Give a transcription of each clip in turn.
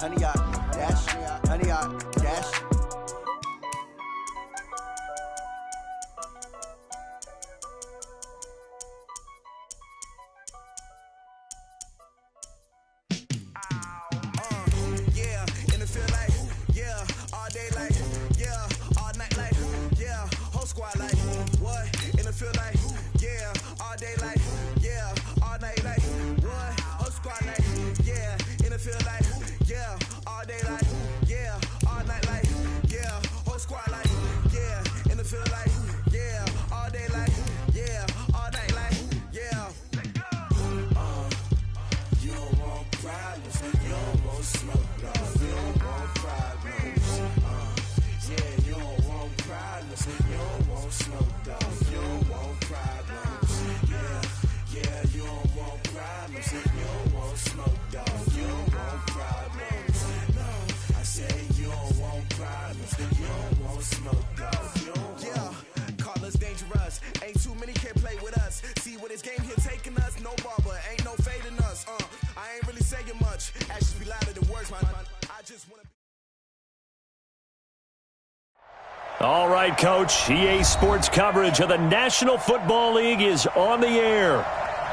honey yard, dash, honey yard, dash. All right, Coach. EA Sports coverage of the National Football League is on the air.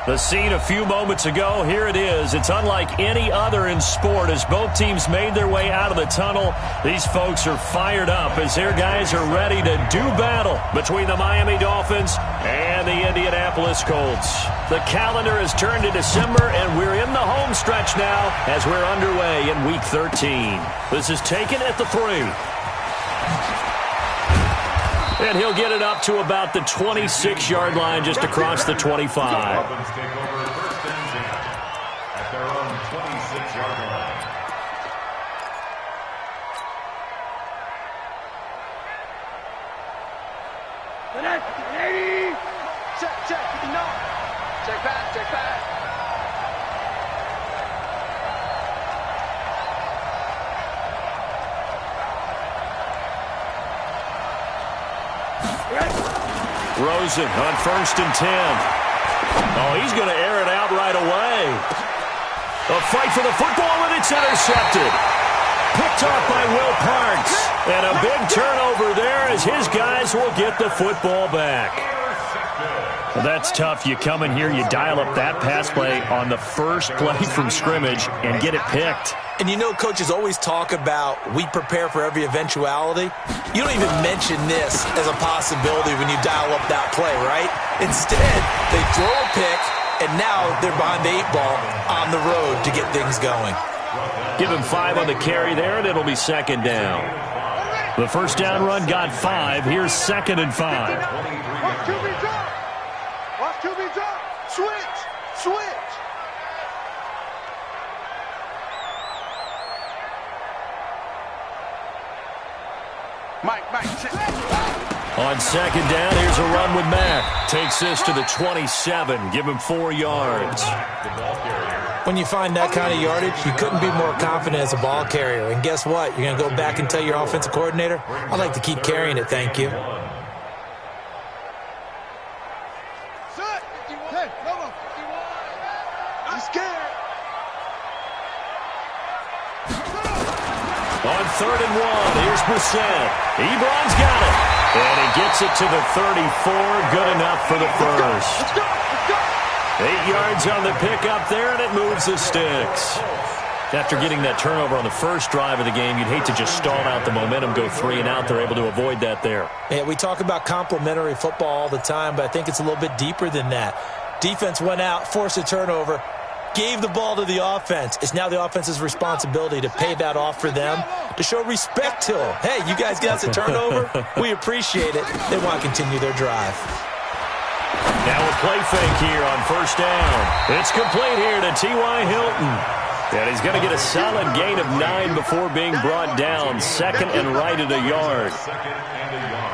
The scene a few moments ago, here it is. It's unlike any other in sport as both teams made their way out of the tunnel. These folks are fired up as their guys are ready to do battle between the Miami Dolphins and the Indianapolis Colts. The calendar has turned to December, and we're in the home stretch now as we're underway in Week 13. This is taken at the 3. And he'll get it up to about the 26-yard line just across the 25. Dolphins take over first and 10 at their own 26-yard line. Check. No. Check back. Rosen on 1st and 10. Oh, he's going to air it out right away. A fight for the football, and it's intercepted. Picked off by Will Parks. And a big turnover there as his guys will get the football back. Well, that's tough. You come in here, you dial up that pass play on the first play from scrimmage and get it picked. And you know coaches always talk about we prepare for every eventuality. You don't even mention this as a possibility when you dial up that play, right? Instead, they throw a pick, and now they're behind the 8 ball on the road to get things going. Give him 5 on the carry there, and it'll be 2nd down. The first down run got 5. Here's 2nd and 5. Watch QB drop. Watch QB drop. Switch. Mike, check. On 2nd down, here's a run with Mack. Takes this to the 27. Give him 4 yards. When you find that kind of yardage, you couldn't be more confident as a ball carrier. And guess what? You're going to go back and tell your offensive coordinator, I'd like to keep carrying it, thank you. Hey, come on. I'm scared. On 3rd and 1, here's Brissett. Ebron's got it. And he gets it to the 34. Good enough for the first. Let's go. 8 yards on the pickup there, and it moves the sticks. After getting that turnover on the first drive of the game, you'd hate to just stall out the momentum, go 3 and out. They're able to avoid that there. Yeah, we talk about complementary football all the time, but I think it's a little bit deeper than that. Defense went out, forced a turnover, gave the ball to the offense. It's now the offense's responsibility to pay that off for them, to show respect to them. Hey, you guys got us a turnover? We appreciate it. They want to continue their drive. Now a play fake here on 1st down. It's complete here to T.Y. Hilton. And he's going to get a solid gain of 9 before being brought down. 2nd and right at a yard.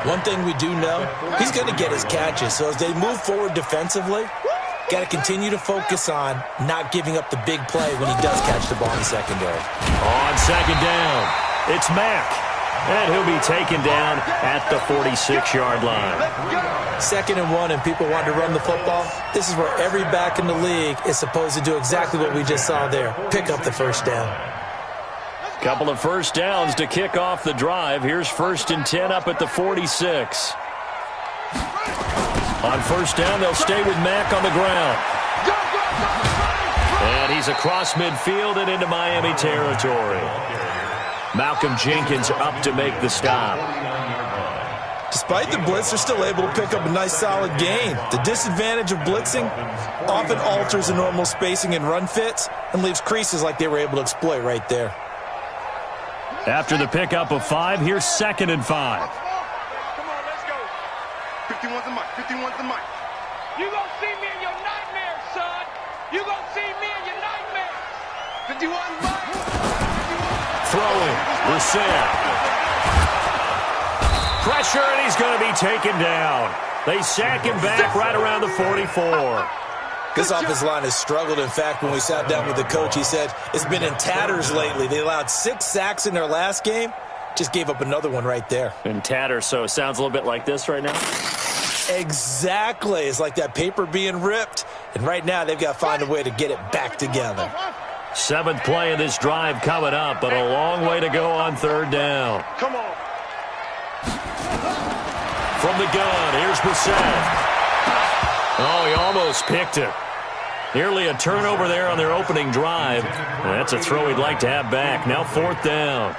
One thing we do know, he's going to get his catches. So as they move forward defensively, got to continue to focus on not giving up the big play when he does catch the ball in the secondary. On 2nd down, it's Mack. And he'll be taken down at the 46-yard line. 2nd and 1, and people want to run the football. This is where every back in the league is supposed to do exactly what we just saw there. Pick up the first down. Couple of first downs to kick off the drive. Here's 1st and 10 up at the 46. On first down, they'll stay with Mack on the ground. And he's across midfield and into Miami territory. Malcolm Jenkins up to make the stop. Despite the blitz, they're still able to pick up a nice, solid gain. The disadvantage of blitzing often alters the normal spacing and run fits and leaves creases like they were able to exploit right there. After the pickup of 5, here's 2nd and 5. Come on, let's go. 51's the mic. 51's the mic. You gonna see me in your nightmares, son. You gonna see me in your nightmares. 51's mic. Throwing. Brissett. Pressure, and he's going to be taken down. They sack him back right around the 44. This offensive line has struggled. In fact, when we sat down with the coach, he said it's been in tatters lately. They allowed 6 sacks in their last game. Just gave up another one right there. In tatters, so it sounds a little bit like this right now? Exactly. It's like that paper being ripped. And right now, they've got to find a way to get it back together. 7th play of this drive coming up, but a long way to go on 3rd down. Come on. From the gun, here's Brissett. Oh, he almost picked it. Nearly a turnover there on their opening drive. That's a throw he'd like to have back. Now 4th down.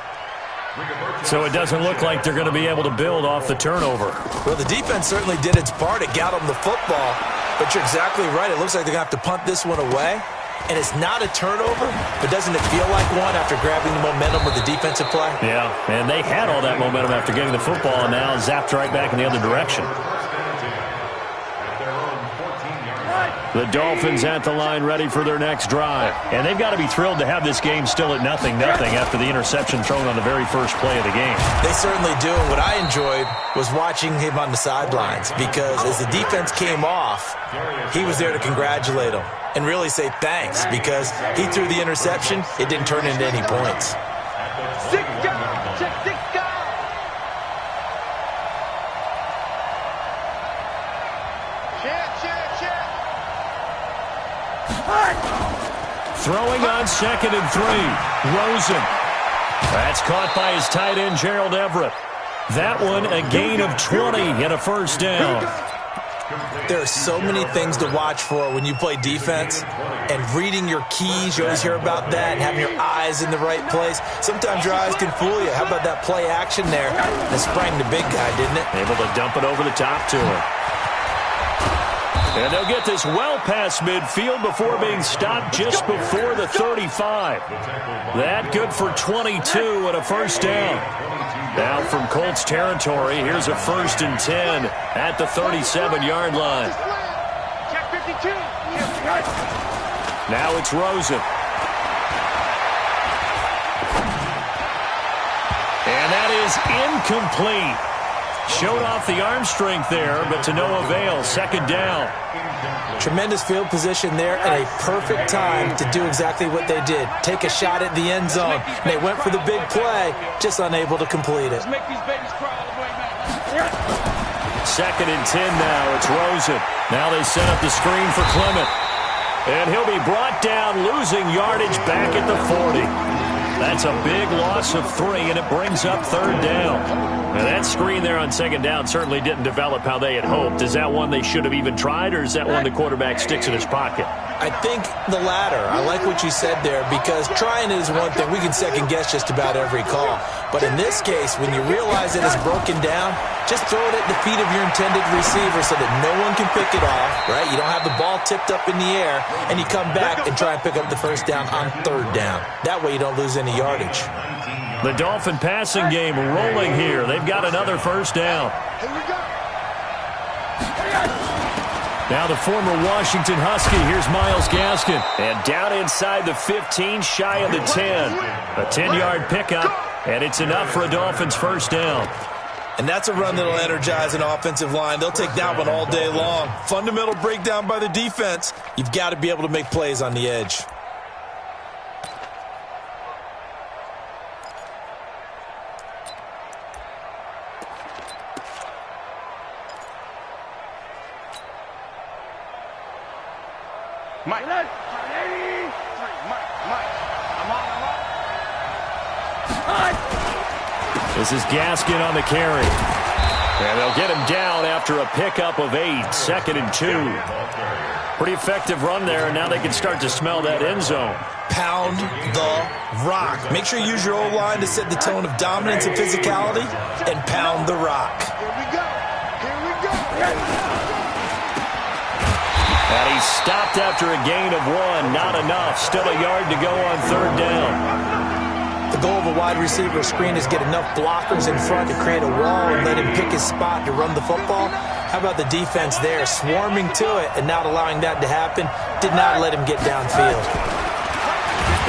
So it doesn't look like they're going to be able to build off the turnover. Well, the defense certainly did its part. It got them the football. But you're exactly right. It looks like they're going to have to punt this one away. And it's not a turnover, but doesn't it feel like one after grabbing the momentum with the defensive play? Yeah, and they had all that momentum after getting the football, and now zapped right back in the other direction. The Dolphins at the line ready for their next drive. And they've got to be thrilled to have this game still at 0-0 after the interception thrown on the very first play of the game. They certainly do. And what I enjoyed was watching him on the sidelines, because as the defense came off, he was there to congratulate them and really say thanks, because he threw the interception. It didn't turn into any points. Throwing on 2nd and 3. Rosen. That's caught by his tight end, Gerald Everett. That one a gain of 20 and a first down. There are so many things to watch for when you play defense, and reading your keys, you always hear about that, and having your eyes in the right place. Sometimes your eyes can fool you. How about that play action there? It sprang the big guy, didn't it? Able to dump it over the top to him. And they'll get this well past midfield before being stopped just before the 35. That good for 22 and a first down. Now from Colts territory, here's a 1st and 10 at the 37-yard line. Now it's Rosen. And that is incomplete. Showed off the arm strength there, but to no avail. 2nd down. Tremendous field position there and a perfect time to do exactly what they did. Take a shot at the end zone. And they went for the big play, just unable to complete it. 2nd and 10 now. It's Rosen. Now they set up the screen for Clement. And he'll be brought down, losing yardage back at the 40. That's a big loss of 3, and it brings up 3rd down. Now that screen there on 2nd down certainly didn't develop how they had hoped. Is that one they should have even tried, or is that one the quarterback sticks in his pocket? I think the latter. I like what you said there, because trying it is one thing. We can second-guess just about every call. But in this case, when you realize that it's broken down, just throw it at the feet of your intended receiver so that no one can pick it off, right? You don't have the ball tipped up in the air, and you come back and try and pick up the first down on 3rd down. That way you don't lose any yardage. The Dolphin passing game rolling here. They've got another first down. Here we go. Now the former Washington Husky. Here's Myles Gaskin. And down inside the 15, shy of the 10. A 10-yard pickup, and it's enough for a Dolphins first down. And that's a run that'll energize an offensive line. They'll take that one all day long. Fundamental breakdown by the defense. You've got to be able to make plays on the edge. Mike. Mike. I'm on. This is Gaskin on the carry. And they'll get him down after a pickup of 8, 2nd and 2. Pretty effective run there, and now they can start to smell that end zone. Pound the rock. Make sure you use your O-line to set the tone of dominance and physicality, and pound the rock. Here we go. Here we go. And he stopped after a gain of 1. Not enough. Still a yard to go on 3rd down. The goal of a wide receiver screen is get enough blockers in front to create a wall and let him pick his spot to run the football. How about the defense there, swarming to it and not allowing that to happen? Did not let him get downfield.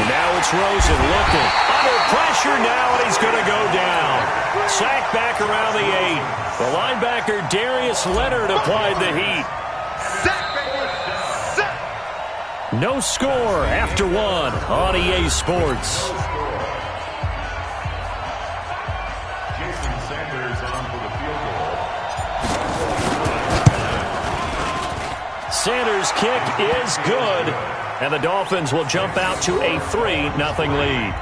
And now it's Rosen looking. Under pressure now, and he's going to go down. Sacked back around the 8. The linebacker, Darius Leonard, applied the heat. No score after 1 on EA Sports. Sanders' kick is good, and the Dolphins will jump out to a 3-0 lead.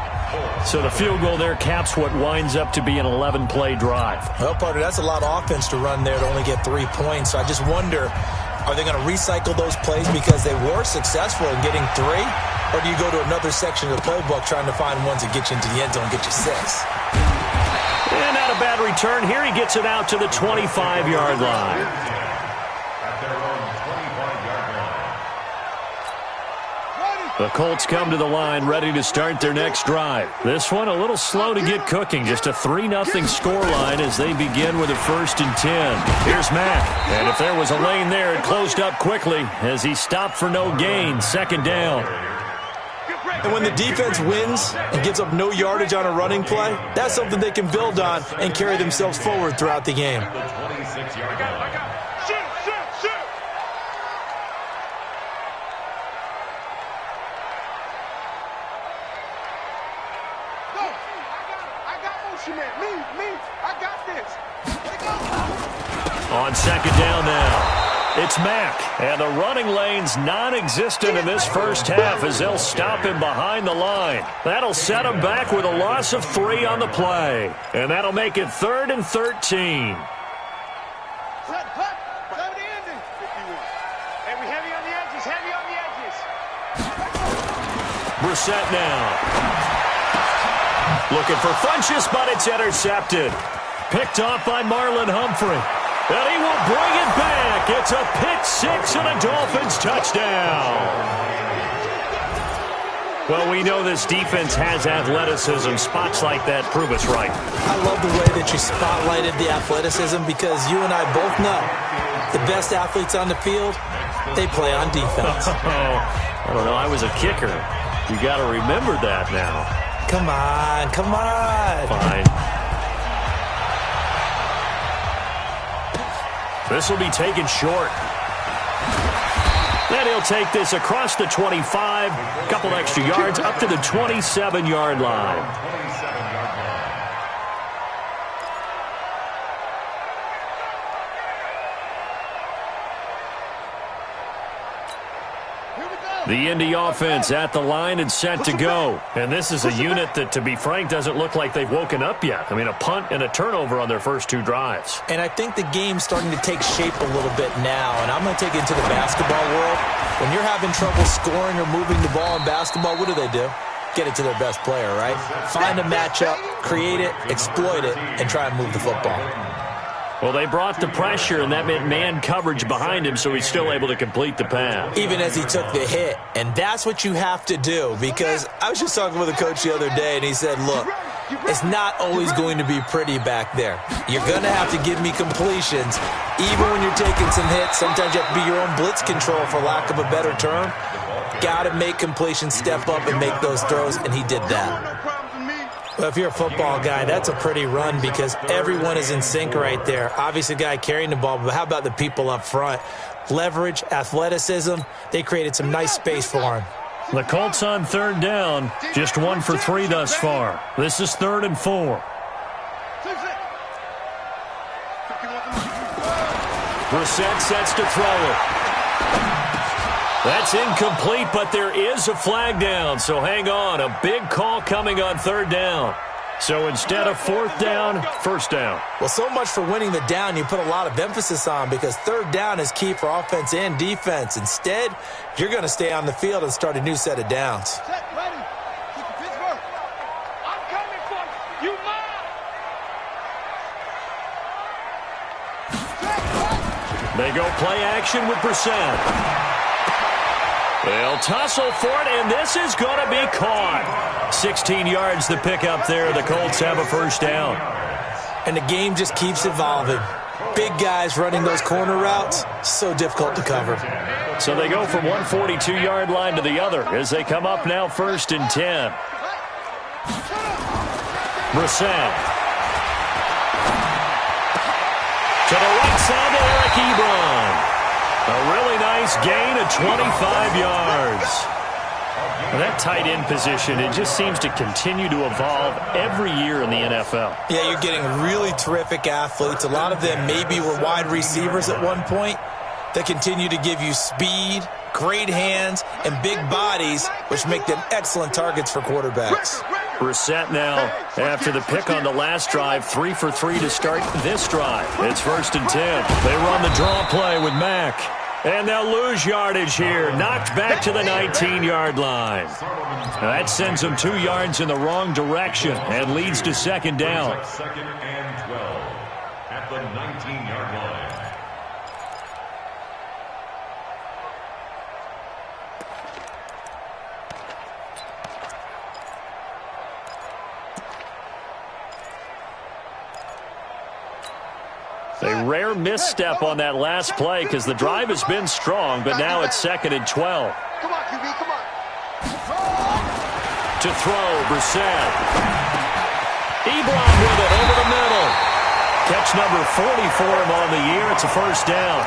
So the field goal there caps what winds up to be an 11-play drive. Well, partner, that's a lot of offense to run there to only get 3 points. So I just wonder, are they going to recycle those plays because they were successful in getting 3? Or do you go to another section of the playbook trying to find ones that get you into the end zone and get you 6? And not a bad return. Here he gets it out to the 25-yard line. The Colts come to the line, ready to start their next drive. This one a little slow to get cooking. Just a 3-0 scoreline as they begin with a 1st and 10. Here's Mack. And if there was a lane there, it closed up quickly as he stopped for no gain. 2nd down. And when the defense wins and gives up no yardage on a running play, that's something they can build on and carry themselves forward throughout the game. On 2nd down now, it's Mack. And the running lane's non-existent in this first half as they'll stop him behind the line. That'll set him back with a loss of 3 on the play. And that'll make it 3rd and 13. Brissett now. Looking for Funchess, but it's intercepted. Picked off by Marlon Humphrey. And he will bring it back. It's a pick 6 and a Dolphins touchdown. Well, we know this defense has athleticism. Spots like that prove us right. I love the way that you spotlighted the athleticism because you and I both know the best athletes on the field, they play on defense. I don't know. I was a kicker. You got to remember that now. Come on, come on. Fine. This will be taken short. Then he'll take this across the 25, a couple extra yards, up to the 27-yard line. The Indy offense at the line and set to go. And this is a unit that, to be frank, doesn't look like they've woken up yet. I mean, a punt and a turnover on their first 2 drives. And I think the game's starting to take shape a little bit now. And I'm going to take it into the basketball world. When you're having trouble scoring or moving the ball in basketball, what do? Get it to their best player, right? Find a matchup, create it, exploit it, and try and move the football. Well, they brought the pressure, and that meant man coverage behind him, so he's still able to complete the pass. Even as he took the hit. And that's what you have to do, because I was just talking with a coach the other day, and he said, look, it's not always going to be pretty back there. You're going to have to give me completions. Even when you're taking some hits, sometimes you have to be your own blitz control, for lack of a better term. Got to make completions, step up, and make those throws, and he did that. Well, if you're a football guy, that's a pretty run because everyone is in sync right there. Obviously, the guy carrying the ball, but how about the people up front? Leverage, athleticism, they created some nice space for him. The Colts on 3rd down, just 1 for 3 thus far. This is 3rd and 4. Brissett sets to throw it. That's incomplete, but there is a flag down, so hang on. A big call coming on 3rd down. So instead of fourth down, first down. Well, so much for winning the down you put a lot of emphasis on, because third down is key for offense and defense. Instead, you're going to stay on the field and start a new set of downs. Set, ready. Keep the Pittsburgh. I'm coming for you. You mine. They go play action with Brissett. They'll tussle for it, and this is going to be caught. 16 yards to pick up there. The Colts have a first down. And the game just keeps evolving. Big guys running those corner routes, so difficult to cover. So they go from one 42-yard line to the other as they come up now first and 10. Brissett. To the right side to Eric Ebron. A really nice gain of 25 yards. Well, that tight end position, it just seems to continue to evolve every year in the NFL. Yeah, you're getting really terrific athletes. A lot of them maybe were wide receivers at one point. They continue to give you speed, great hands, and big bodies, which make them excellent targets for quarterbacks. Brissett now, after the pick on the last drive, 3 for 3 to start this drive. It's first and 10. They run the draw play with Mack. And they'll lose yardage here. Knocked back to the 19-yard line. That sends them 2 yards in the wrong direction and leads to second down. Second and 12 at the 19-yard line. A rare misstep on that last play because the drive has been strong, but now it's second and 12. Come on, QB, come on. To throw, Brissett. Ebron with it over the middle. Catch number 40 for him on the year. It's a first down.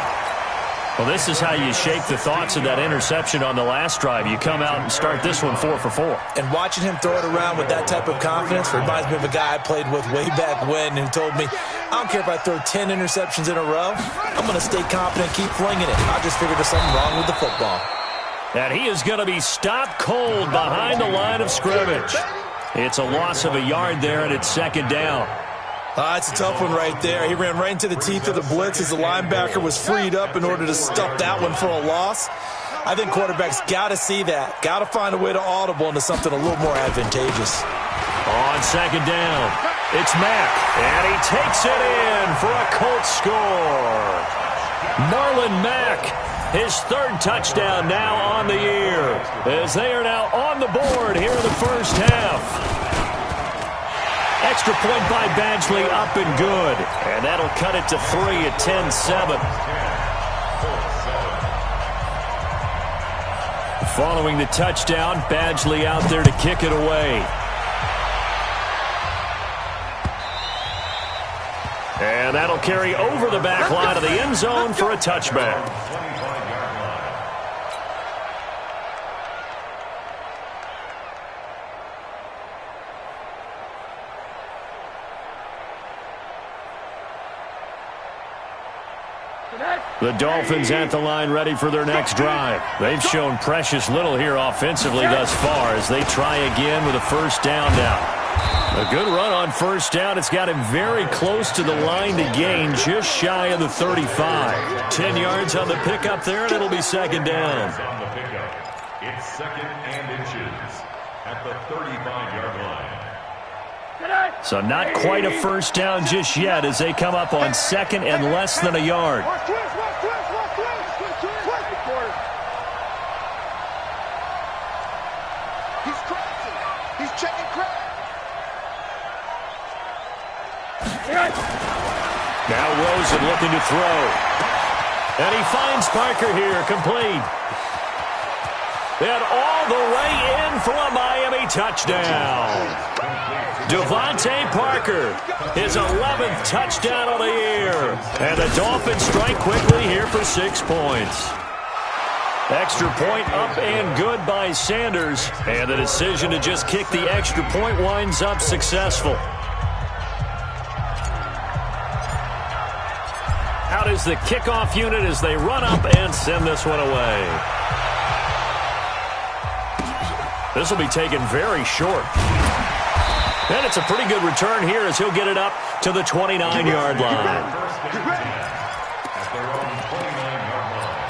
Well, this is how you shake the thoughts of that interception on the last drive. You come out and start this one 4 for 4. And watching him throw it around with that type of confidence reminds me of a guy I played with way back when who told me, I don't care if I throw 10 interceptions in a row. I'm going to stay confident, keep flinging it. I just figured there's something wrong with the football. And he is going to be stopped cold behind the line of scrimmage. It's a loss of a yard there, and it's second down. It's a tough one right there. He ran right into the teeth of the blitz as the linebacker was freed up in order to stuff that one for a loss. I think quarterbacks got to see that. Got to find a way to audible into something a little more advantageous. On second down, it's Mack, and he takes it in for a Colts score. Marlon Mack, his third touchdown now on the year, as they are now on the board here in the first half. Extra point by Badgley, up and good. And that'll cut it to 3 at 10-7. Following the touchdown, Badgley out there to kick it away. And that'll carry over the back line of the end zone for a touchback. The Dolphins at the line ready for their next drive. They've shown precious little here offensively thus far as they try again with a first down now. A good run on first down. It's got him very close to the line to gain, just shy of the 35. 10 yards on the pickup there, and it'll be second down. On the pickup, it's second and inches at the 35-yard line. So not quite a first down just yet as they come up on second and less than a yard. He's crossing. He's checking crack. Now Rosen looking to throw. And he finds Parker here, complete. And all the way in for a Miami touchdown. Devontae Parker, his 11th touchdown of the year. And the Dolphins strike quickly here for 6 points. Extra point up and good by Sanders. And the decision to just kick the extra point winds up successful. Out is the kickoff unit as they run up and send this one away. This will be taken very short. And it's a pretty good return here as he'll get it up to the 29-yard line. At their own 29-yard line.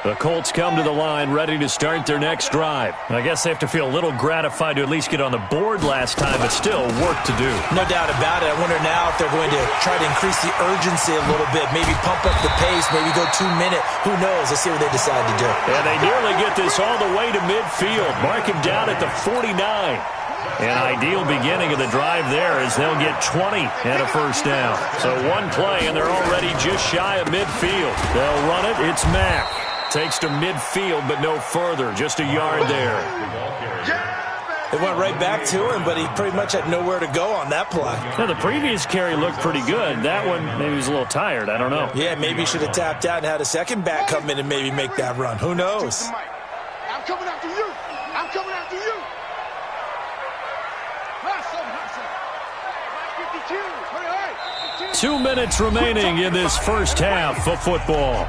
The Colts come to the line ready to start their next drive. I guess they have to feel a little gratified to at least get on the board last time, but still work to do. No doubt about it. I wonder now if they're going to try to increase the urgency a little bit, maybe pump up the pace, maybe go 2 minute. Who knows? Let's see what they decide to do. And they nearly get this all the way to midfield. Mark him down at the 49. An ideal beginning of the drive there as they'll get 20 and a first down. So one play, and they're already just shy of midfield. They'll run it. It's Mack. Takes to midfield, but no further. Just a yard there. It went right back to him, but he pretty much had nowhere to go on that play. Now, the previous carry looked pretty good. That one, maybe he was a little tired. I don't know. Yeah, maybe he should have tapped out and had a second back come in and maybe make that run. Who knows? I'm coming after you. I'm coming after you. 2 minutes remaining in this first half of football.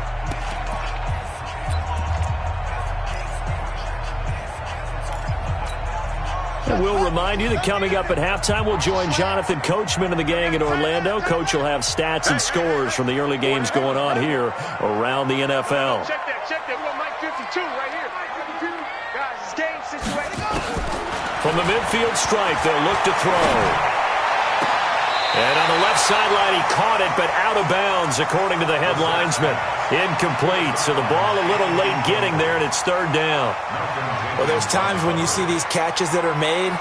And we'll remind you that coming up at halftime, we'll join Jonathan Coachman and the gang in Orlando. Coach will have stats and scores from the early games going on here around the NFL. Check that. We got Mike 52 right here. Guys, it's game situation. From the midfield stripe, they'll look to throw. And on the left sideline, he caught it, but out of bounds, according to the head linesman. Incomplete, so the ball a little late getting there, and it's third down. Well, there's times when you see these catches that are made,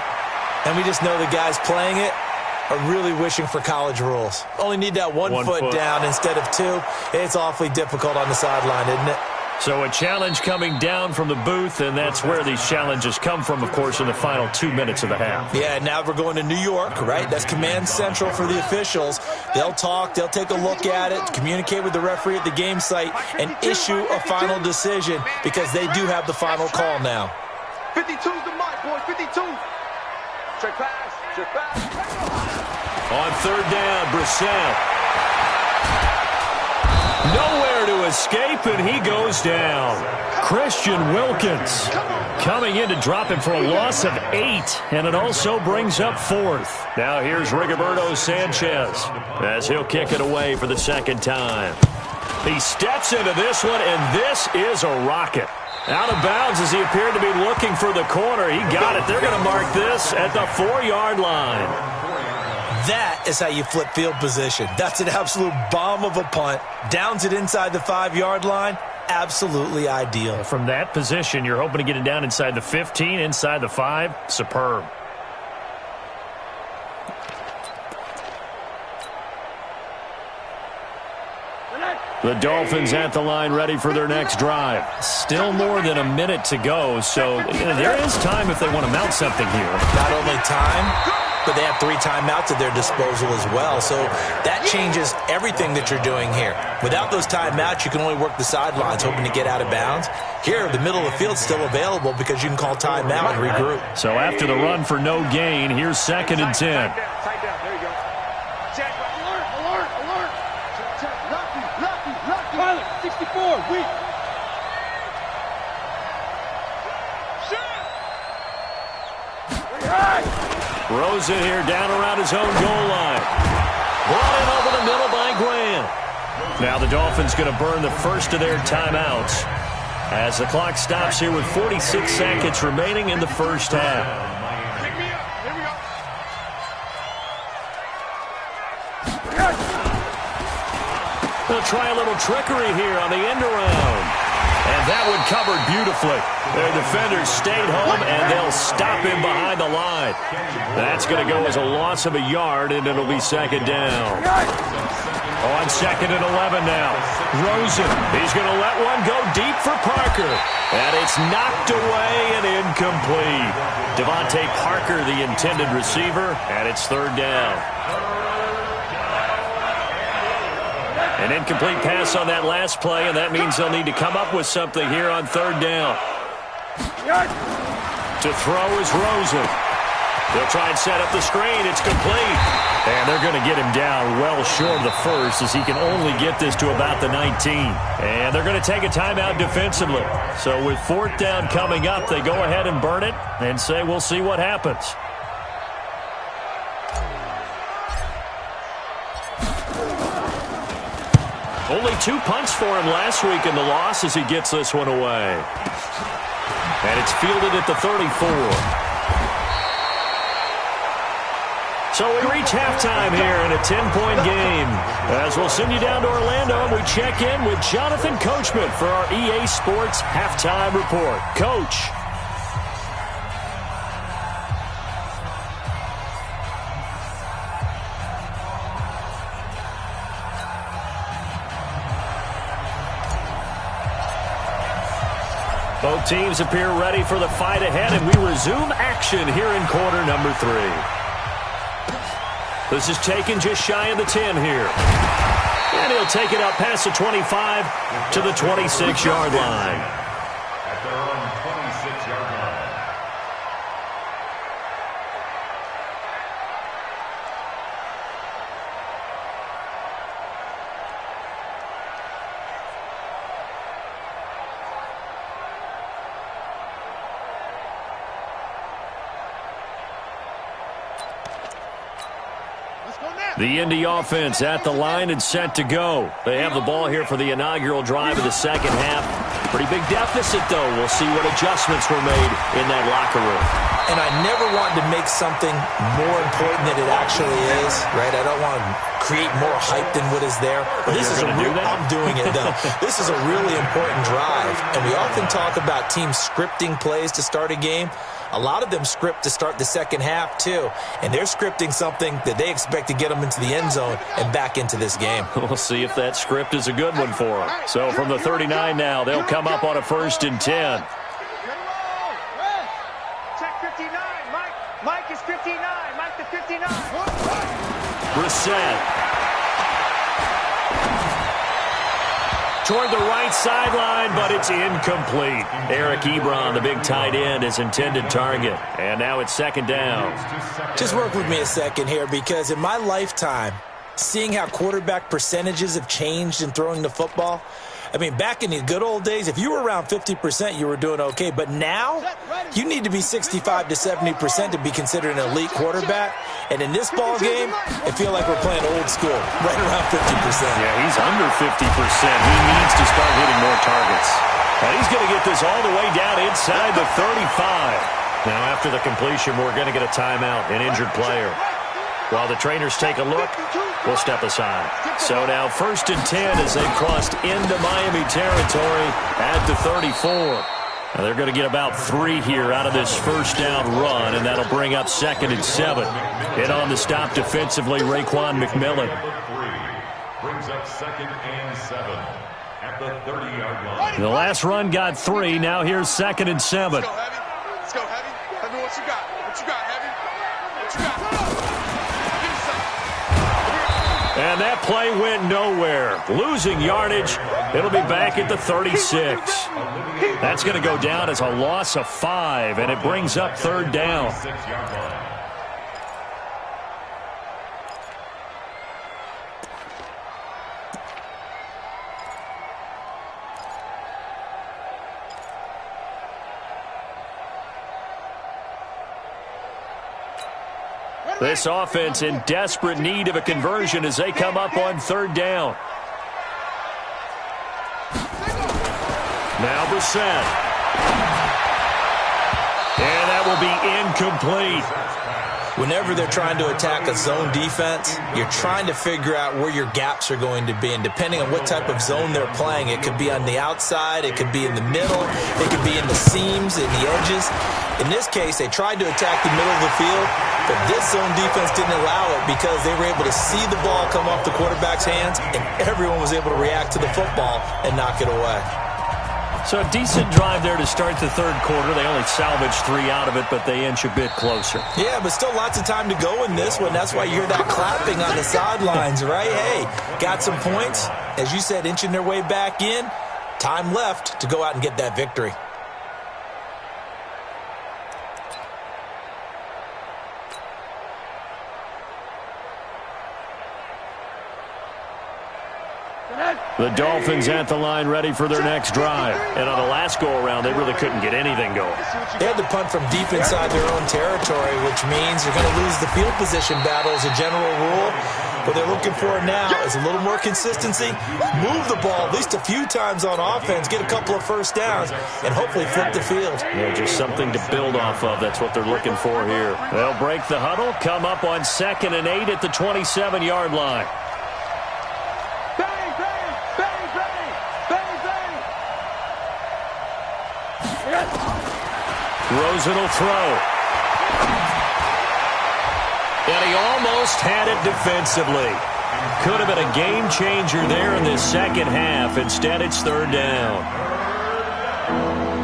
and we just know the guys playing it are really wishing for college rules. Only need that one foot down instead of two. It's awfully difficult on the sideline, isn't it? So a challenge coming down from the booth, and that's where these challenges come from, of course, in the final 2 minutes of the half. Yeah, now we're going to New York, right? That's command central for the officials. They'll talk, they'll take a look at it, communicate with the referee at the game site, and issue a final decision because they do have the final call now. 52's the mark, boys. 52. Check pass. On third down, Brissett. Nowhere to escape, and he goes down. Christian Wilkins coming in to drop him for a loss of 8, and it also brings up fourth. Now here's Rigoberto Sanchez as he'll kick it away for the second time. He steps into this one, and this is a rocket. Out of bounds as he appeared to be looking for the corner. He got it. They're going to mark this at the 4-yard line. That is how you flip field position. That's an absolute bomb of a punt. Downs it inside the 5-yard line. Absolutely ideal. From that position, you're hoping to get it down inside the 15, inside the 5. Superb. The Dolphins at the line ready for their next drive. Still more than a minute to go, so there is time if they want to mount something here. Not only time, but they have 3 timeouts at their disposal as well. So that changes everything that you're doing here. Without those timeouts, you can only work the sidelines, hoping to get out of bounds. Here, the middle of the field's still available because you can call timeout and regroup. So after the run for no gain, here's 2nd and 10. Tight down. There you go. Check. Alert. Lucky. Pilot, 64, weak. Rosen here down around his own goal line. Brought in over the middle by Graham. Now the Dolphins going to burn the first of their timeouts as the clock stops here with 46 seconds remaining in the first half. Pick me up. Here we go. They'll try a little trickery here on the end around. And that one covered beautifully. Their defenders stayed home, and they'll stop him behind the line. That's going to go as a loss of a yard, and it'll be 2nd down. On 2nd and 11 now. Rosen, he's going to let one go deep for Parker. And it's knocked away and incomplete. Devontae Parker, the intended receiver, and it's 3rd down. An incomplete pass on that last play, and that means they'll need to come up with something here on 3rd down. To throw is Rosen. They'll try and set up the screen. It's complete. And they're going to get him down well short of the first, as he can only get this to about the 19. And they're going to take a timeout defensively. So with 4th down coming up, they go ahead and burn it and say we'll see what happens. Only 2 punts for him last week in the loss as he gets this one away. And it's fielded at the 34. So we reach halftime here in a 10-point game. As we'll send you down to Orlando, and we check in with Jonathan Coachman for our EA Sports Halftime Report. Coach. Both teams appear ready for the fight ahead, and we resume action here in quarter number 3. This is taken just shy of the 10 here. And he'll take it up past the 25 to the 26-yard line. At their own 26-yard line. The Indy offense at the line and set to go. They have the ball here for the inaugural drive of the second half. Pretty big deficit, though. We'll see what adjustments were made in that locker room. And I never want to make something more important than it actually is, right? I don't want to create more hype than what is there. But this is a real, I'm doing it, though. This is a really important drive. And we often talk about teams scripting plays to start a game. A lot of them script to start the second half, too. And they're scripting something that they expect to get them into the end zone and back into this game. We'll see if that script is a good one for them. So from the 39 now, they'll come up on a 1st and 10. Check 59. Mike is 59. Mike the 59. Brissett. Toward the right sideline, but it's incomplete. Eric Ebron, the big tight end, is intended target. And now it's 2nd down. Just work with me a second here, because in my lifetime, seeing how quarterback percentages have changed in throwing the football, I mean, back in the good old days, if you were around 50%, you were doing okay. But now, you need to be 65 to 70% to be considered an elite quarterback. And in this ball game, I feel like we're playing old school, right around 50%. Yeah, he's under 50%. He needs to start hitting more targets. And he's going to get this all the way down inside the 35. Now, after the completion, we're going to get a timeout, an injured player. While the trainers take a look, we'll step aside. So now 1st and 10 as they've crossed into Miami territory at the 34. Now they're going to get about 3 here out of this 1st down run, and that'll bring up 2nd and 7. Hit on the stop defensively, Raekwon McMillan. Brings up 2nd and 7 at the 30-yard line. The last run got 3. Now here's 2nd and 7. Let's go, Heavy. Let's go, Heavy. Heavy, what you got? What you got, Heavy? What you got? And that play went nowhere. Losing yardage. It'll be back at the 36. That's going to go down as a loss of 5, and it brings up 3rd down. This offense in desperate need of a conversion as they come up on 3rd down. Now Brissett. And that will be incomplete. Whenever they're trying to attack a zone defense, you're trying to figure out where your gaps are going to be. And depending on what type of zone they're playing, it could be on the outside, it could be in the middle, it could be in the seams, in the edges. In this case, they tried to attack the middle of the field, but this zone defense didn't allow it because they were able to see the ball come off the quarterback's hands, and everyone was able to react to the football and knock it away. So a decent drive there to start the 3rd quarter. They only salvaged 3 out of it, but they inch a bit closer. Yeah, but still lots of time to go in this one. That's why you hear that clapping on the sidelines, right? Hey, got some points. As you said, inching their way back in. Time left to go out and get that victory. The Dolphins at the line ready for their next drive. And on the last go-around, they really couldn't get anything going. They had to punt from deep inside their own territory, which means you're going to lose the field position battle as a general rule. What they're looking for now is a little more consistency, move the ball at least a few times on offense, get a couple of first downs, and hopefully flip the field. Yeah, just something to build off of. That's what they're looking for here. They'll break the huddle, come up on 2nd and 8 at the 27-yard line. Rosen will throw. And he almost had it defensively. Could have been a game changer there in this second half. Instead, it's 3rd down.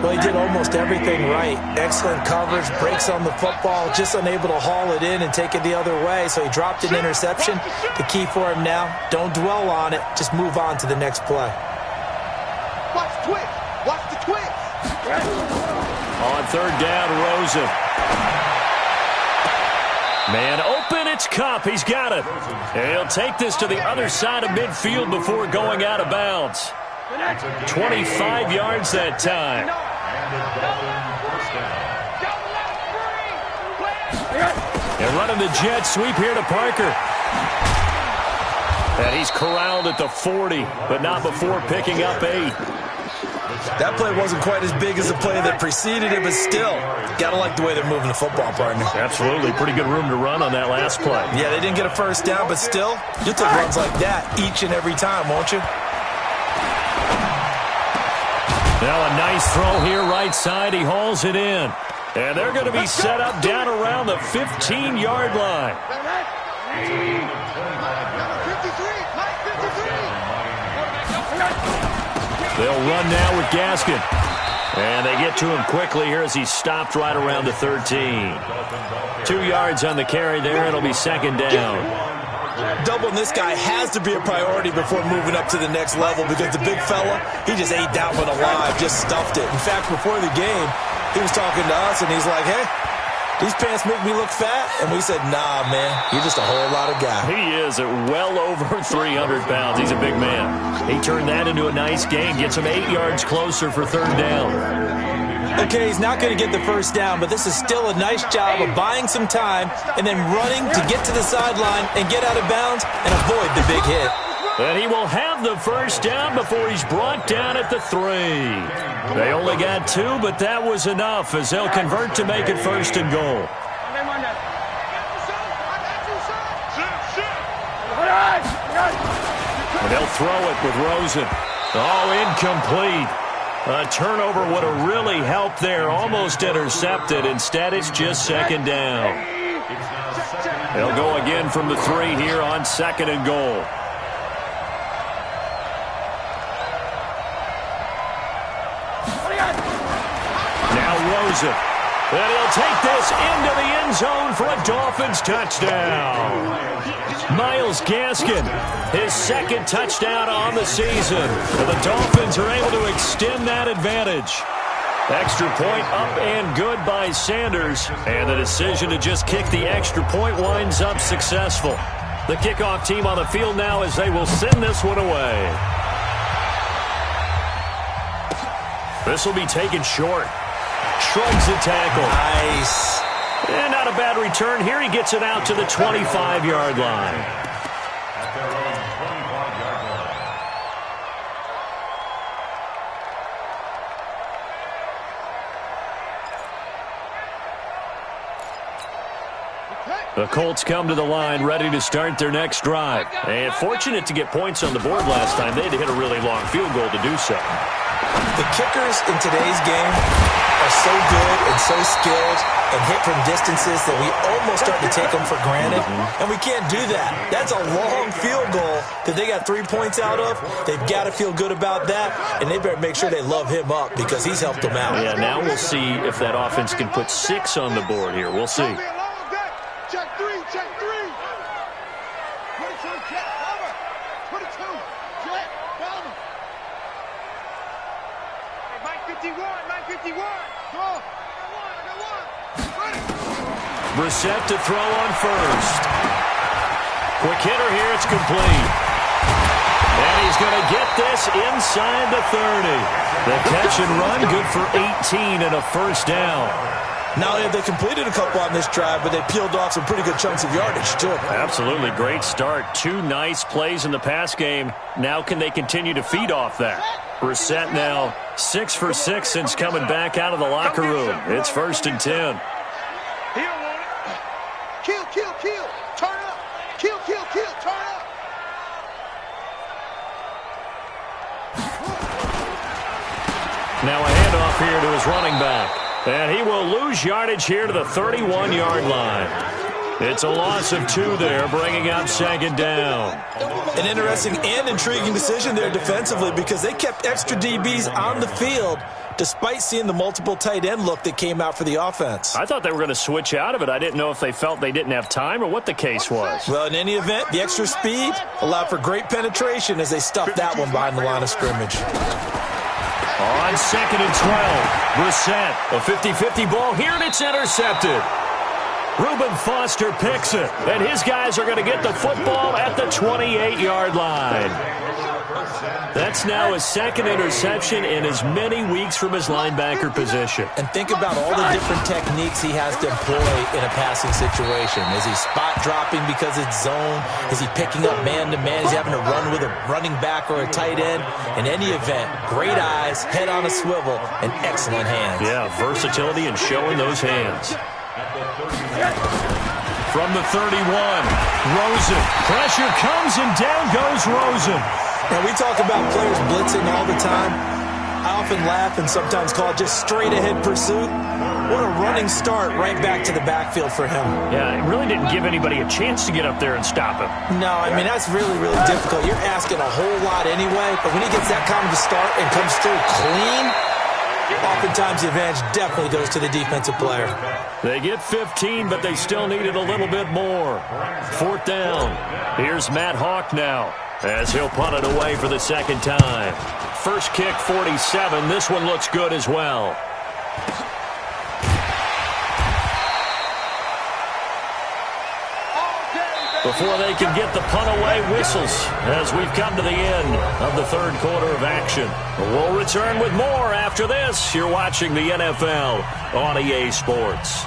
Well, he did almost everything right. Excellent coverage, breaks on the football, just unable to haul it in and take it the other way. So he dropped an interception. The key for him now, don't dwell on it. Just move on to the next play. Watch the twitch. Watch the twitch. On 3rd down, Rosen. Man open, it's Kupp. He's got it. And he'll take this to the other side of midfield before going out of bounds. 25 yards that time. And running the jet sweep here to Parker. And he's corralled at the 40, but not before picking up 8. That play wasn't quite as big as the play that preceded it, but still, gotta like the way they're moving the football, partner. Absolutely. Pretty good room to run on that last play. Yeah, they didn't get a first down, but still, you'll take runs like that each and every time, won't you? Now a nice throw here right side. He hauls it in. And they're going to be set up down around the 15-yard line. They'll run now with Gaskin. And they get to him quickly here as he's stopped right around the 13. 2 yards on the carry there. It'll be 2nd down. Doubling this guy has to be a priority before moving up to the next level because the big fella, he just ate that one alive, just stuffed it. In fact, before the game, he was talking to us, and he's like, hey, these pants make me look fat? And we said, nah, man, you're just a whole lot of guy. He is at well over 300 pounds. He's a big man. He turned that into a nice gain, gets him 8 yards closer for 3rd down. Okay, he's not going to get the first down, but this is still a nice job of buying some time and then running to get to the sideline and get out of bounds and avoid the big hit. And he will have the first down before he's brought down at the 3. They only got 2, but that was enough as they'll convert to make it 1st and goal. And they'll throw it with Rosen. Oh, incomplete. A turnover would have really helped there. Almost intercepted. Instead, it's just 2nd down. They'll go again from the 3 here on 2nd and goal. Now Rosen. And he'll take this into the end zone for a Dolphins touchdown. Myles Gaskin, his 2nd touchdown on the season. And the Dolphins are able to extend that advantage. Extra point up and good by Sanders. And the decision to just kick the extra point winds up successful. The kickoff team on the field now as they will send this one away. This will be taken short. Shrugs the tackle. Nice. And not a bad return. Here he gets it out to the 25-yard line. At their own 25-yard line. The Colts come to the line ready to start their next drive. And fortunate to get points on the board last time. They had to hit a really long field goal to do so. The kickers in today's game are so good and so skilled and hit from distances that we almost start to take them for granted. And we can't do that. That's a long field goal that they got 3 points out of. They've got to feel good about that, and they better make sure they love him up because he's helped them out. Yeah, now we'll see if that offense can put 6 on the board here. We'll see. Check 3, check 3. 22, check, cover. 22, check, cover. Hey, Mike 51, Mike 51. Go. I got one. Ready. Brissett to throw on first. Quick hitter here, it's complete. And he's going to get this inside the 30. The catch and run, good for 18 and a first down. Not only have they completed a couple on this drive, but they peeled off some pretty good chunks of yardage, too. Absolutely great start. 2 nice plays in the pass game. Now can they continue to feed off that? Brissett now 6 for 6 since coming back out of the locker room. It's 1st and 10. He don't want it. Kill, kill, kill. Turn up. Kill, kill, kill. Turn up. Now a handoff here to his running back. And he will lose yardage here to the 31-yard line. It's a loss of 2 there, bringing up 2nd down. An interesting and intriguing decision there defensively because they kept extra DBs on the field despite seeing the multiple tight end look that came out for the offense. I thought they were going to switch out of it. I didn't know if they felt they didn't have time or what the case was. Well, in any event, the extra speed allowed for great penetration as they stuffed that one behind the line of scrimmage. On 2nd and 12, Brissett, a 50-50 ball here, and it's intercepted. Reuben Foster picks it, and his guys are going to get the football at the 28-yard line. That's now his 2nd interception in as many weeks from his linebacker position. And think about all the different techniques he has to employ in a passing situation. Is he spot dropping because it's zone? Is he picking up man-to-man? Is he having to run with a running back or a tight end? In any event, great eyes, head on a swivel, and excellent hands. Yeah, versatility and showing those hands. From the 31, Rosen. Pressure comes and down goes Rosen. Now, we talk about players blitzing all the time. I often laugh and sometimes call it just straight-ahead pursuit. What a running start right back to the backfield for him. Yeah, it really didn't give anybody a chance to get up there and stop him. No, I mean, that's really, really difficult. You're asking a whole lot anyway, but when he gets that kind of a start and comes through clean, oftentimes the advantage definitely goes to the defensive player. They get 15, but they still needed a little bit more. 4th down. Here's Matt Hawk now as he'll punt it away for the 2nd time. First kick, 47. This one looks good as well. Before they can get the punt away, whistles as we've come to the end of the 3rd quarter of action. We'll return with more after this. You're watching the NFL on EA Sports.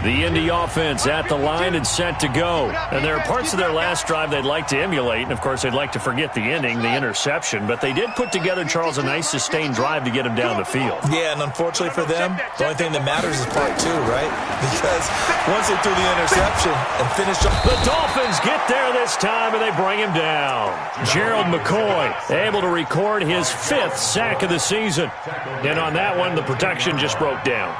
The Indy offense at the line and set to go. And there are parts of their last drive they'd like to emulate. And, of course, they'd like to forget the ending, the interception. But they did put together, Charles, a nice sustained drive to get him down the field. Yeah, and unfortunately for them, the only thing that matters is part 2, right? Because once they threw the interception and finished up. The Dolphins get there this time, and they bring him down. Gerald McCoy able to record his 5th sack of the season. And on that one, the protection just broke down.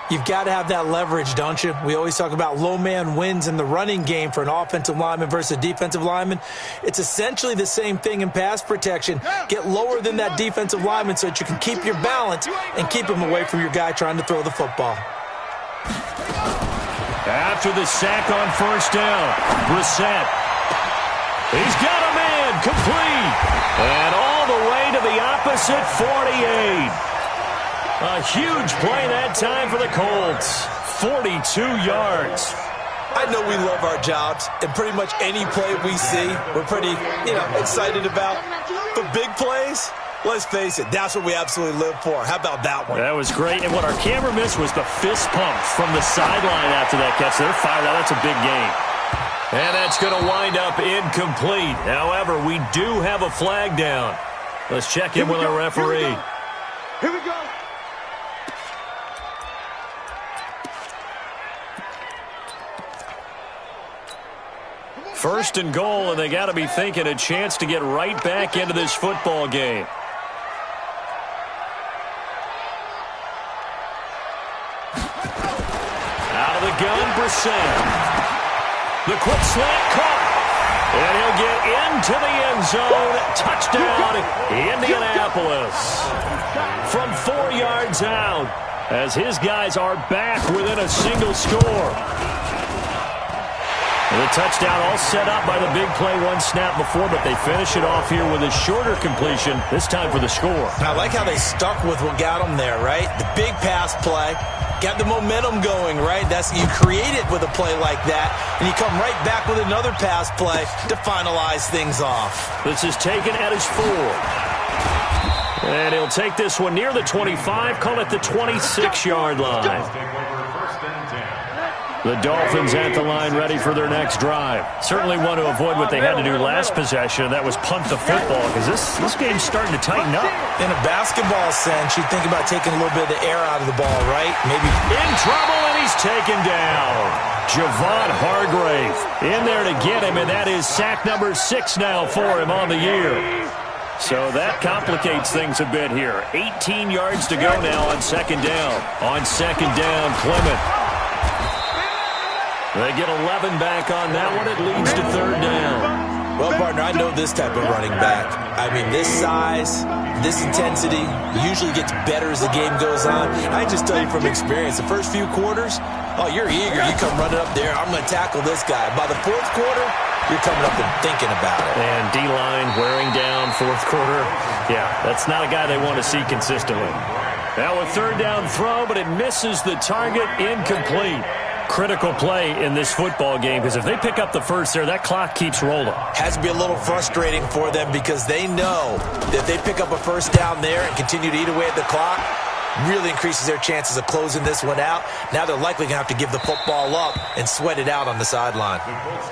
You've got to have that leverage, don't you? We always talk about low man wins in the running game for an offensive lineman versus a defensive lineman. It's essentially the same thing in pass protection. Get lower than that defensive lineman so that you can keep your balance and keep him away from your guy trying to throw the football. After the sack on 1st down, Brissett. He's got a man, complete. And all the way to the opposite 48. A huge play that time for the Colts. 42 yards. I know we love our jobs, and pretty much any play we see, we're pretty, excited about. But big plays, let's face it, that's what we absolutely live for. How about that one? That was great. And what our camera missed was the fist pump from the sideline after that catch. They're fired out. That's a big game. And that's going to wind up incomplete. However, we do have a flag down. Let's check in with our referee. Here we go. 1st and goal, and they got to be thinking a chance to get right back into this football game. Out of the gun, Brissett. The quick slant caught. And he'll get into the end zone. Touchdown, Indianapolis. From 4 yards out, as his guys are back within a single score. The The touchdown all set up by the big play one snap before, but they finish it off here with a shorter completion, this time for the score. I like how they stuck with what got them there, right? The big pass play, got the momentum going, right? You create it with a play like that, and you come right back with another pass play to finalize things off. This is taken at his 4. And he'll take this one near the 25, call it the 26-yard line. The Dolphins at the line ready for their next drive. Certainly want to avoid what they had to do last possession, and that was punt the football, because this game's starting to tighten up. In a basketball sense, you think about taking a little bit of the air out of the ball, right? Maybe in trouble, and he's taken down. Javon Hargrave in there to get him, and that is sack number 6 now for him on the year. So that complicates things a bit here. 18 yards to go now on second down. On second down, Clement. They get 11 back on that one. It leads to third down. Well, partner, I know this type of running back. I mean, this size, this intensity usually gets better as the game goes on. I just tell you from experience, the first few quarters, oh, you're eager. You come running up there. I'm going to tackle this guy. By the fourth quarter, you're coming up and thinking about it. And D-line wearing down fourth quarter. Yeah, that's not a guy they want to see consistently. Now a third down throw, but it misses the target, incomplete. Critical play in this football game, because if they pick up the first there, that clock keeps rolling. Has to be a little frustrating for them, because they know that if they pick up a first down there and continue to eat away at the clock, really increases their chances of closing this one out. Now they're likely going to have to give the football up and sweat it out on the sideline.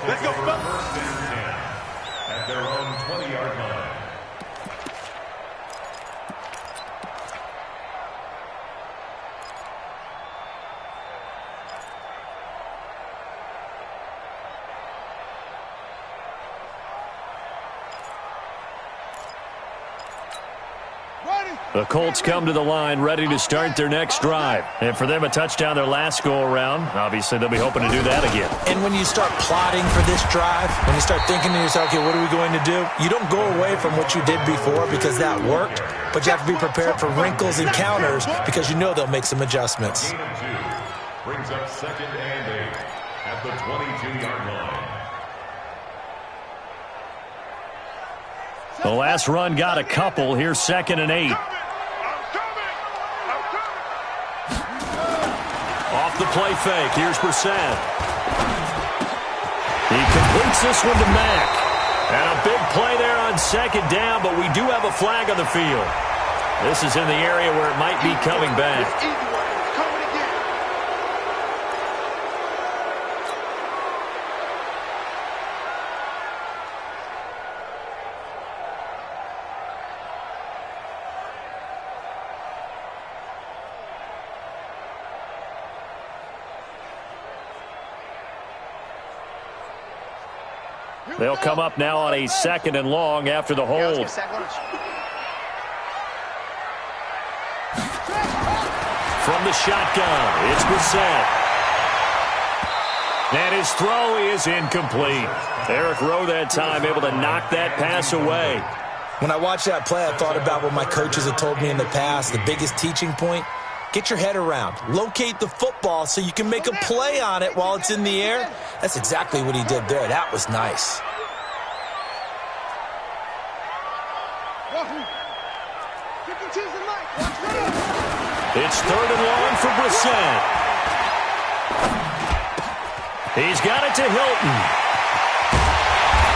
Let's go, first and 10 at their own 20-yard line. The Colts come to the line ready to start their next drive. And for them, a touchdown their last go-around. Obviously, they'll be hoping to do that again. And when you start plotting for this drive, when you start thinking to yourself, okay, what are we going to do? You don't go away from what you did before because that worked, but you have to be prepared for wrinkles and counters because you know they'll make some adjustments. Gain of 2 brings up second and 8 at the 22-yard line. The last run got a couple. Here's second and 8. Off the play fake. Here's Brissett. He completes this one to Mack. And a big play there on second down, but we do have a flag on the field. This is in the area where it might be coming back. They'll come up now on a second and long after the hold. From the shotgun, it's Brissett. And his throw is incomplete. Eric Rowe that time able to knock that pass away. When I watched that play, I thought about what my coaches had told me in the past. The biggest teaching point, get your head around. Locate the football so you can make a play on it while it's in the air. That's exactly what he did there. That was nice. It's third and long for Brissett. He's got it to Hilton.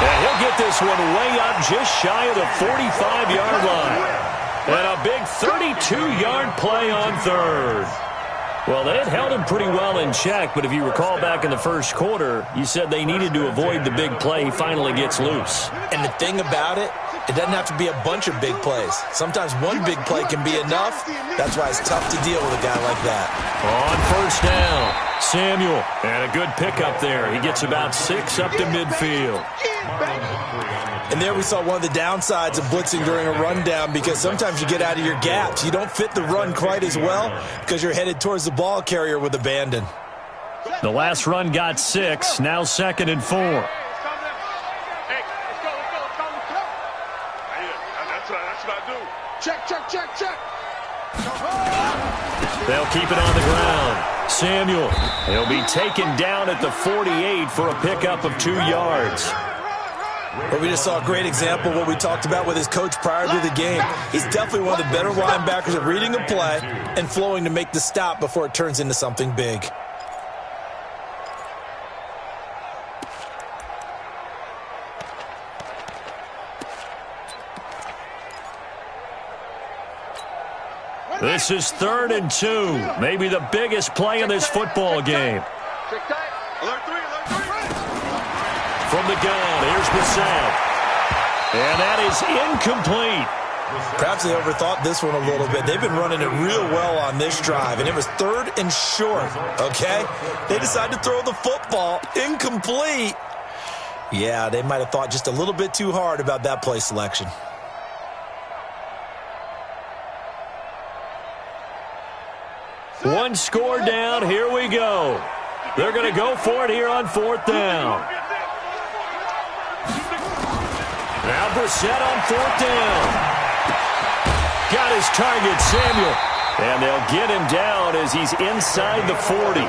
And he'll get this one way up just shy of the 45-yard line. And a big 32-yard play on third. Well, they had held him pretty well in check, but if you recall back in the first quarter, you said they needed to avoid the big play. He finally gets loose. And the thing about it, it doesn't have to be a bunch of big plays. Sometimes one big play can be enough. That's why it's tough to deal with a guy like that. On first down, Samuel. And a good pickup there. He gets about 6 up to midfield. And there we saw one of the downsides of blitzing during a rundown, because sometimes you get out of your gaps. You don't fit the run quite as well because you're headed towards the ball carrier with abandon. The last run got 6. Now second and 4. Check. They'll keep it on the ground. Samuel. He'll be taken down at the 48 for a pickup of 2 yards. Well, we just saw a great example of what we talked about with his coach prior to the game. He's definitely one of the better linebackers at reading a play and flowing to make the stop before it turns into something big. This is 3rd and 2. Maybe the biggest play in this football game. From the gun, here's Brissett. And that is incomplete. Perhaps they overthought this one a little bit. They've been running it real well on this drive, and it was 3rd and short, okay? They decided to throw the football incomplete. Yeah, they might have thought just a little bit too hard about that play selection. One score down. Here we go. They're going to go for it here on 4th down. Now Brissett on 4th down. Got his target, Samuel. And they'll get him down as he's inside the 40.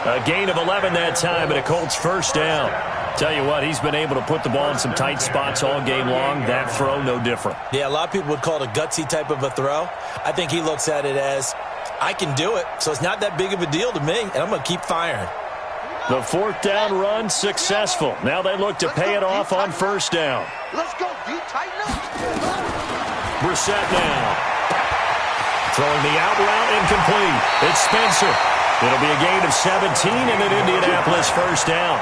A gain of 11 that time, and a Colts 1st down. Tell you what, he's been able to put the ball in some tight spots all game long. That throw, no different. Yeah, a lot of people would call it a gutsy type of a throw. I think he looks at it as, I can do it, so it's not that big of a deal to me, and I'm going to keep firing. The 4th down run successful. Now they look to pay it off on 1st down. Let's go, D. Tighten up. Brissett now. Throwing the out route incomplete. It's Spencer. It'll be a gain of 17 and an Indianapolis 1st down.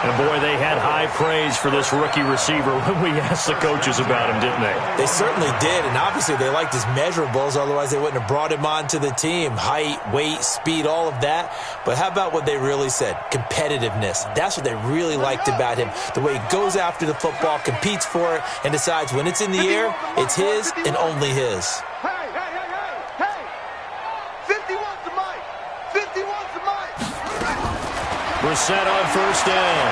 And, boy, they had high praise for this rookie receiver when we asked the coaches about him, didn't they? They certainly did, and obviously they liked his measurables, otherwise they wouldn't have brought him onto the team. Height, weight, speed, all of that. But how about what they really said? Competitiveness. That's what they really liked about him. The way he goes after the football, competes for it, and decides when it's in the air, it's his and only his. Hey! 51's the mic. 51's the mic. Brissett on 1st down.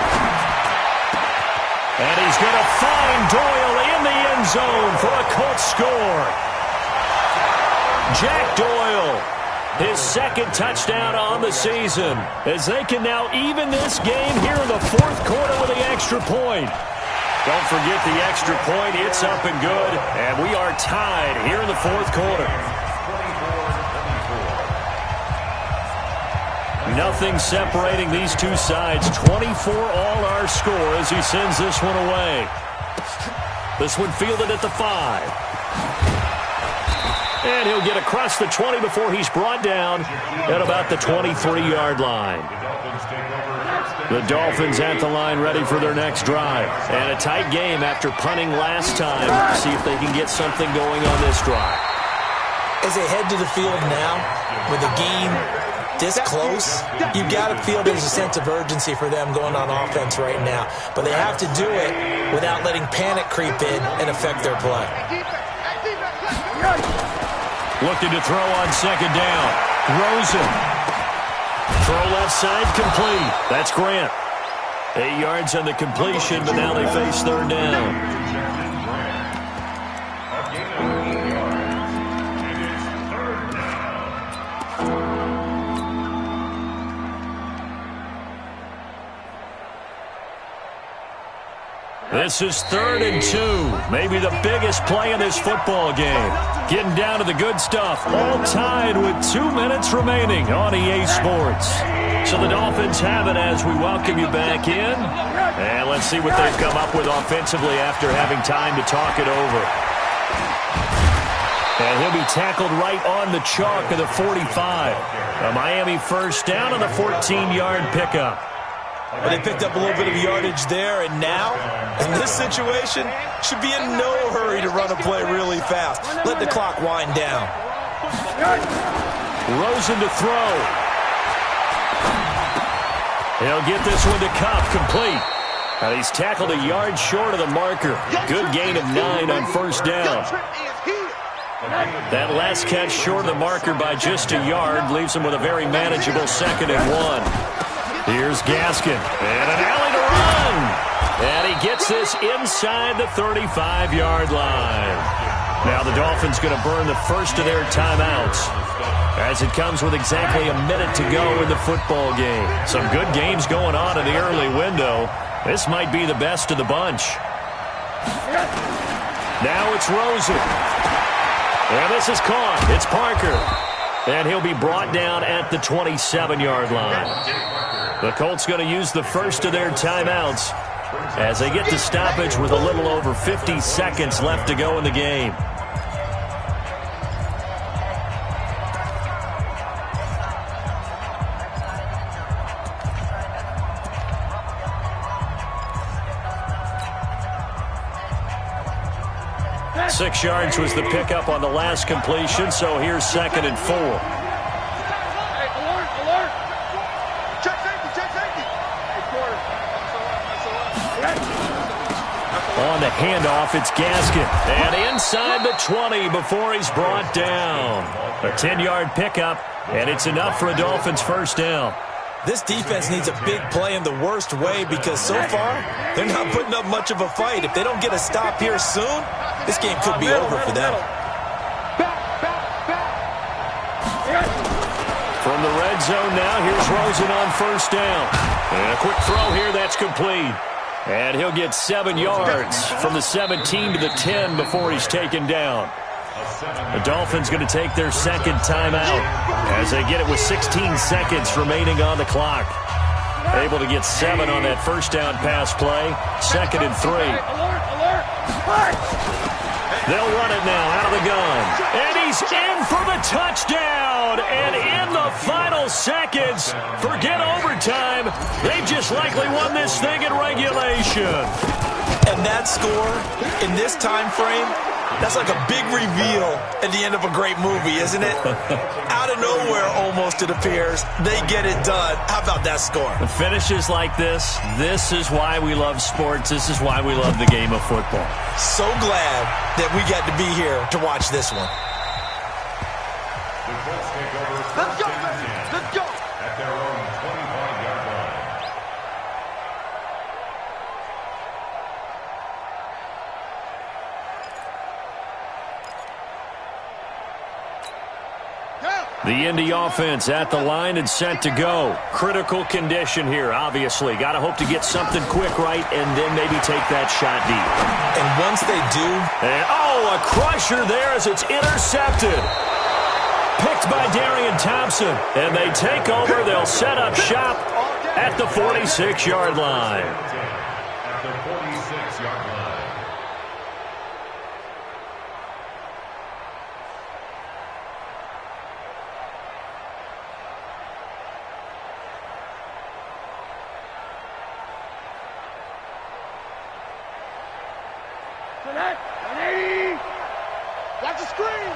And he's going to find Doyle in the end zone for a Colts score. Jack Doyle, his 2nd touchdown on the season, as they can now even this game here in the 4th quarter with the extra point. Don't forget the extra point. It's up and good, and we are tied here in the 4th quarter. Nothing separating these two sides. 24 all our score as he sends this one away. This one fielded at the 5. And he'll get across the 20 before he's brought down at about the 23-yard line. The Dolphins at the line ready for their next drive. And a tight game after punting last time. See if they can get something going on this drive. As they head to the field now with a game this close, you got to feel there's a sense of urgency for them going on offense right now. But they have to do it without letting panic creep in and affect their play. Looking to throw on 2nd down. Rosen. Throw left side complete. That's Grant. 8 yards on the completion, but now they face 3rd down. This is 3rd and 2. Maybe the biggest play in this football game. Getting down to the good stuff. All tied with 2 minutes remaining on EA Sports. So the Dolphins have it as we welcome you back in. And let's see what they've come up with offensively after having time to talk it over. And he'll be tackled right on the chalk of the 45. A Miami 1st down on the 14-yard pickup. Well, they picked up a little bit of yardage there, and now, in this situation, should be in no hurry to run a play really fast. Let the clock wind down. Rosen to throw. He'll get this one to Cup, complete. And he's tackled a yard short of the marker. Good gain of 9 on 1st down. That last catch short of the marker by just a yard leaves him with a very manageable 2nd and 1. Here's Gaskin, and an alley to run. And he gets this inside the 35-yard line. Now the Dolphins going to burn the first of their timeouts as it comes with exactly a minute to go in the football game. Some good games going on in the early window. This might be the best of the bunch. Now it's Rosen. And this is caught. It's Parker. And he'll be brought down at the 27-yard line. The Colts going to use the first of their timeouts as they get to stoppage with a little over 50 seconds left to go in the game. Six yards was the pickup on the last completion, so here's 2nd and 4. Hey, alert! Check safety! On the handoff, it's Gaskin. And inside the 20 before he's brought down. A 10-yard pickup, and it's enough for a Dolphins first down. This defense needs a big play in the worst way because so far, they're not putting up much of a fight. If they don't get a stop here soon, this game could be over for them. From the red zone now, here's Rosen on first down. And a quick throw here, that's complete. And he'll get 7 yards from the 17 to the 10 before he's taken down. The Dolphins going to take their second timeout as they get it with 16 seconds remaining on the clock. Able to get 7 on that first down pass play. 2nd and 3. They'll run it now out of the gun. And he's in for the touchdown. And in the final seconds, forget overtime. They've just likely won this thing in regulation. And that score in this time frame, that's like a big reveal at the end of a great movie, isn't it? Out of nowhere, almost, it appears. They get it done. How about that score? The finishes like this is why we love sports. This is why we love the game of football. So glad that we got to be here to watch this one. Let's go, baby! Let's go! At their own 25-yard line. The Indy offense at the line and set to go. Critical condition here, obviously. Got to hope to get something quick right and then maybe take that shot deep. And once they do... And, a crusher there as it's intercepted. Picked by Darian Thompson. And they take over. They'll set up shop at the 46-yard line. At the 46-yard line. Watch the screen!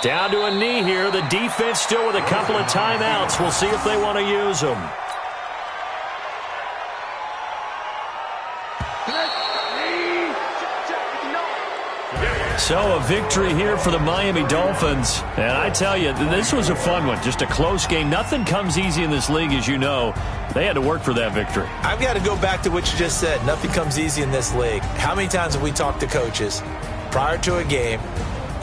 Down to a knee here. The defense still with a couple of timeouts. We'll see if they want to use them. So a victory here for the Miami Dolphins. And I tell you, this was a fun one. Just a close game. Nothing comes easy in this league, as you know. They had to work for that victory. I've got to go back to what you just said. Nothing comes easy in this league. How many times have we talked to coaches prior to a game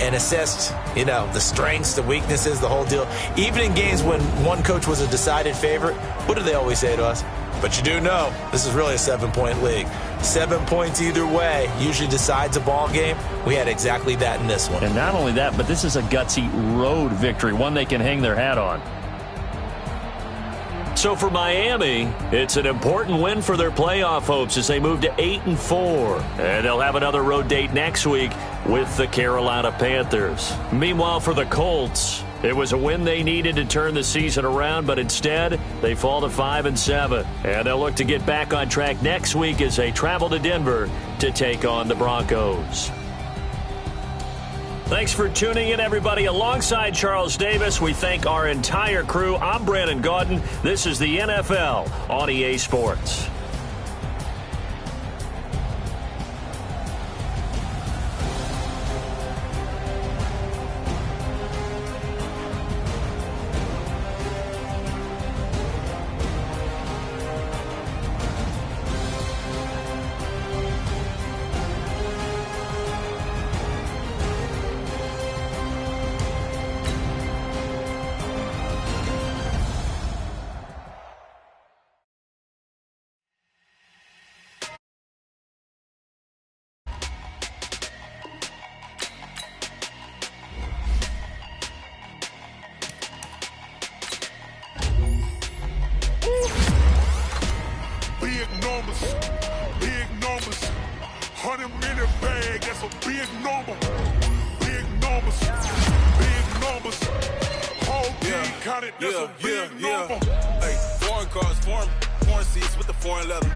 and assessed, the strengths, the weaknesses, the whole deal? Even in games when one coach was a decided favorite, what do they always say to us? But you do know this is really a 7-point league. 7 points either way usually decides a ball game. We had exactly that in this one. And not only that, but this is a gutsy road victory, one they can hang their hat on. So for Miami, it's an important win for their playoff hopes as they move to 8-4. And they'll have another road date next week with the Carolina Panthers. Meanwhile, for the Colts, it was a win they needed to turn the season around, but instead, they fall to 5-7. And they'll look to get back on track next week as they travel to Denver to take on the Broncos. Thanks for tuning in, everybody. Alongside Charles Davis, we thank our entire crew. I'm Brandon Gaudin. This is the NFL on EA Sports. numbers, big numbers. 100-minute bag, that's a big number. Big numbers, big numbers. Whole team counted, that's a big number. Hey, foreign cars, foreign seats with the foreign leather.